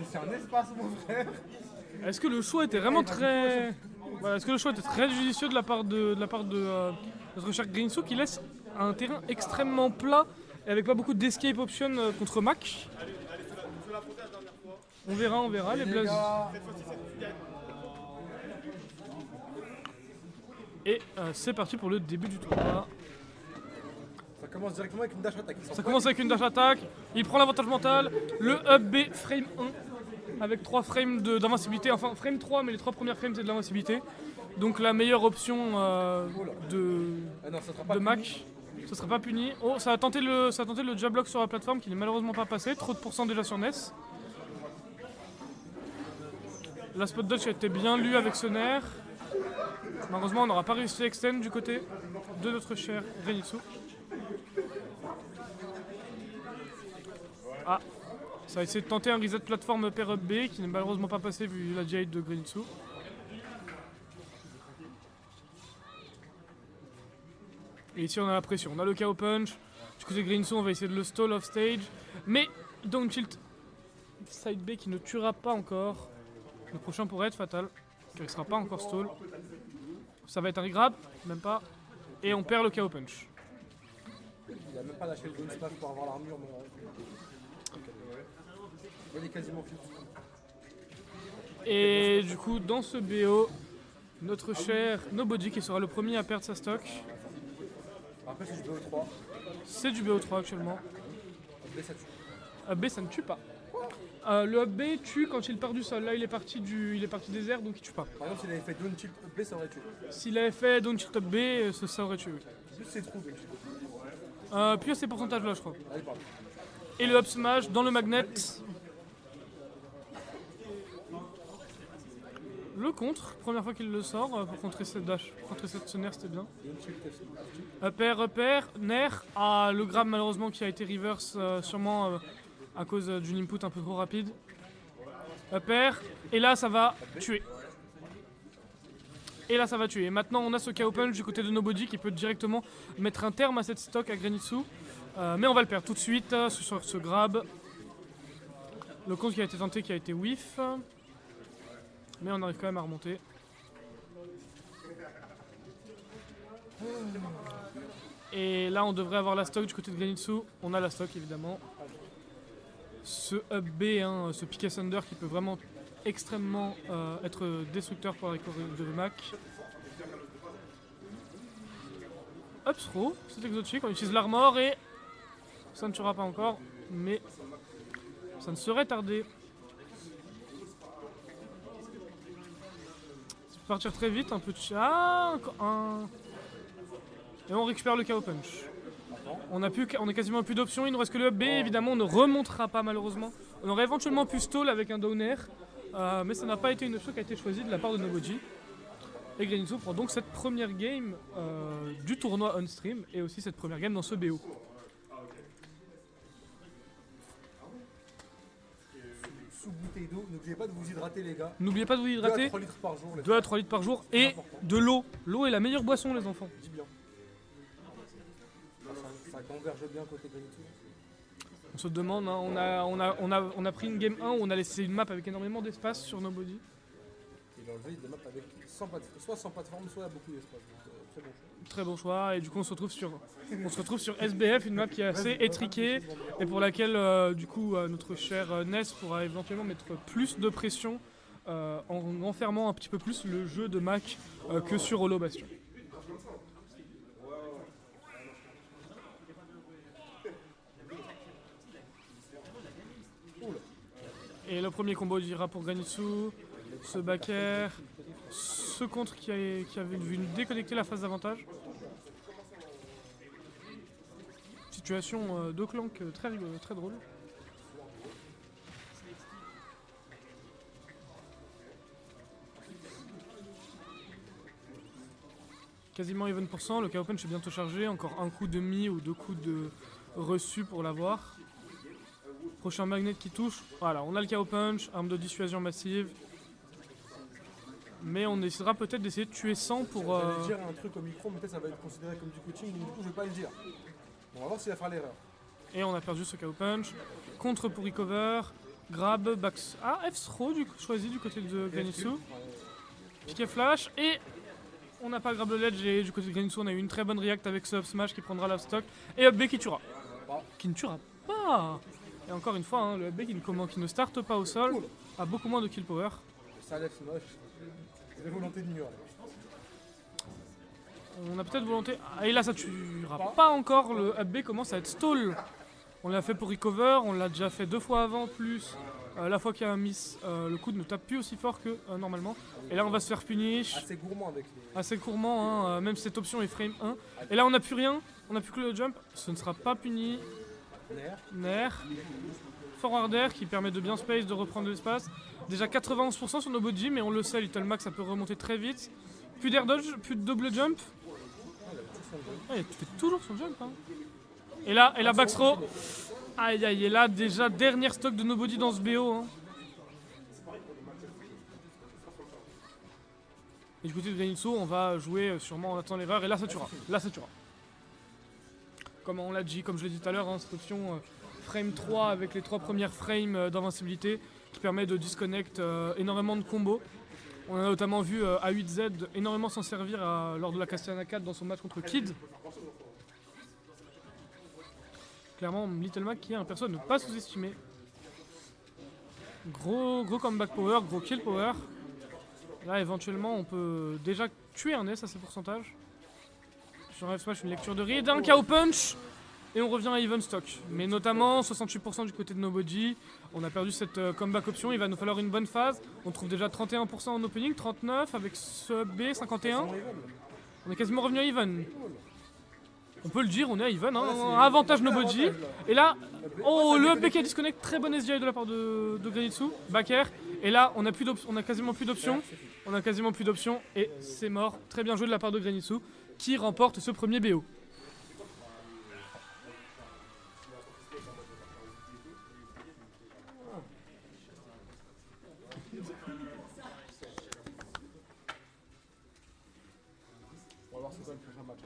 C'est un espace, mon frère. Est-ce que le choix était vraiment très... Voilà, est-ce que le choix était très judicieux de la part de notre cher Greensu qui laisse un terrain extrêmement plat et avec pas beaucoup d'escape option contre Mac. On verra, les blazes. Et c'est parti pour le début du tournoi. Ça commence directement avec une dash attack. Ça commence avec une dash attack, il prend l'avantage mental, le up B frame 1 avec 3 frames d'invincibilité, enfin frame 3 mais les 3 premières frames c'est de l'invincibilité. Donc la meilleure option de Mac, ce serait pas puni. Oh, ça a tenté le jab block sur la plateforme qui n'est malheureusement pas passé, trop de pourcents déjà sur Ness. La spot dodge a été bien lue avec ce nerf. Malheureusement on n'aura pas réussi à extend du côté de notre cher Renitsu. Ah, ça a essayé de tenter un reset plateforme pair up B qui n'est malheureusement pas passé vu la Jade de Grenitsu. Et ici on a la pression, on a le KO punch. Du côté de Grenitsu on va essayer de le stall off stage. Mais down tilt side B qui ne tuera pas encore. Le prochain pourrait être fatal car il ne sera pas encore stall. Ça va être un regrab, même pas. Et on perd le KO punch. Il a même pas lâché le green smash pour avoir l'armure, mon il est quasiment fixe. Et du coup, dans ce BO, notre cher Nobody qui sera le premier à perdre sa stock. Après, c'est du BO3. C'est du BO3 actuellement. B, ça tue. B, ça ne tue pas. Le up B tue quand il part du sol. Là, il est parti des airs, donc il tue pas. Par exemple, s'il avait fait down tilt up B, ça aurait tué. S'il avait fait down tilt up B, ça aurait tué. Juste c'est trop, Puis à ces pourcentages-là, je crois. Allez, pardon. Et le up smash dans le magnet. Le contre, première fois qu'il le sort pour contrer cette dash, pour contrer ce nerf, c'était bien. Upper, nerf. Ah, le grab malheureusement qui a été reverse sûrement à cause d'une input un peu trop rapide. Upper, et là ça va tuer. Et maintenant on a ce KO punch du côté de Nobody qui peut directement mettre un terme à cette stock à Grenitsu. Mais on va le perdre tout de suite sur ce grab. Le contre qui a été tenté qui a été whiff. Mais on arrive quand même à remonter. Et là on devrait avoir la stock du côté de Grenitsu. On a la stock évidemment. Ce up B, hein, ce pick asunder qui peut vraiment extrêmement être destructeur pour la recovery de Mac. Up throw, c'est exotique, on utilise l'armor et ça ne tuera pas encore, mais ça ne serait tardé. Ça peut partir très vite, un peu de chat, et on récupère le KO punch. On a quasiment plus d'options, il ne nous reste que le up B, évidemment on ne remontera pas malheureusement. On aurait éventuellement pu stall avec un down air, mais ça n'a pas été une option qui a été choisie de la part de Nobody. Et Grenitsu prend donc cette première game du tournoi on stream et aussi cette première game dans ce BO. Sous bouteille d'eau, n'oubliez pas de vous hydrater, les gars. N'oubliez pas de vous 2 à hydrater. 3 litres par jour. 2 à 3 litres par jour et de l'eau. L'eau est la meilleure boisson, les enfants. Dis bien. Ça converge bien côté Grenitsu. On se demande, hein, on a pris une game 1 où on a laissé une map avec énormément d'espace sur Nobody. Il a enlevé des maps avec soit sans plateforme, soit beaucoup d'espace. Très bon choix. Très bon choix, et du coup on se retrouve sur SBF, une map qui est assez étriquée et pour laquelle du coup notre cher Ness pourra éventuellement mettre plus de pression en enfermant un petit peu plus le jeu de Mac que sur Holo Bastion. Et le premier combo dira pour Grenitsu, ce back air, ce contre qui avait vu déconnecter la phase d'avantage. Situation de clank très rigolo, très drôle. Quasiment even %, le KO punch est bientôt chargé, encore un coup de mi ou 2 coups de reçu pour l'avoir. Prochain magnet qui touche, voilà, on a le KO punch, arme de dissuasion massive. Mais on essaiera peut-être d'essayer de tuer 100 pour... J'allais dire un truc au micro, mais peut-être ça va être considéré comme du coaching, donc du coup je vais pas le dire. Bon, on va voir s'il va faire l'erreur. Et on a perdu ce KO punch. Contre pour recover. Grab, Bax. Ah, F-throw choisi du côté de Granitsu. Piqué flash et on n'a pas grab le ledge et du côté de Granitsu on a eu une très bonne react avec ce up smash qui prendra la stock et up B qui tuera. Qui ne tuera pas. Et encore une fois, hein, le up B qui ne starte pas au sol a beaucoup moins de kill power. Ça lève moche. J'ai volonté de mur. On a peut-être volonté. Ah, et là ça tuera pas encore. Le up B commence à être stall. On l'a fait pour recover, on l'a déjà fait 2 fois avant, plus la fois qu'il y a un miss, le coude ne tape plus aussi fort que normalement. Et là on va se faire punish. Assez gourmand avec les... Assez gourmand, hein, même cette option est frame 1. Et là on n'a plus rien, on n'a plus que le jump, ce ne sera pas puni. Nair. Forward air qui permet de bien space, de reprendre de l'espace. Déjà 91% sur nos body, mais on le sait, Little Mac ça peut remonter très vite. Plus d'air dodge, plus de double jump. Ah, il fait toujours son jump. Hein. Et là backthrow. Aïe aïe, et là déjà dernière stock de nobody dans ce BO. Hein. Et du côté de Granitsu, on va jouer sûrement en attendant l'erreur et là ça tuera. Là ça tuera. Comme on l'a dit, comme je l'ai dit tout à l'heure, hein, cette option frame 3 avec les 3 premières frames d'invincibilité qui permet de disconnect énormément de combos. On a notamment vu A8Z énormément s'en servir lors de la Castellana 4 dans son match contre Kid. Clairement, Little Mac qui est un perso à ne pas sous-estimer. Gros comeback power, gros kill power. Là, éventuellement, on peut déjà tuer un S à ces pourcentages. Sur F Smash, une lecture de read, un KO punch. Et on revient à even stock. Mais notamment, 68% du côté de Nobody. On a perdu cette comeback option, il va nous falloir une bonne phase. On trouve déjà 31% en opening, 39% avec ce B, 51%. On est quasiment revenu à even. On peut le dire, on est à even, hein, avantage Nobody. Et là, oh, le up qui a disconnect, très bon SDI de la part de Granitsu, back air. Et là, on a quasiment plus d'options. On a quasiment plus d'options et c'est mort. Très bien joué de la part de Granitsu qui remporte ce premier BO. On va voir c'est quoi le prochain match.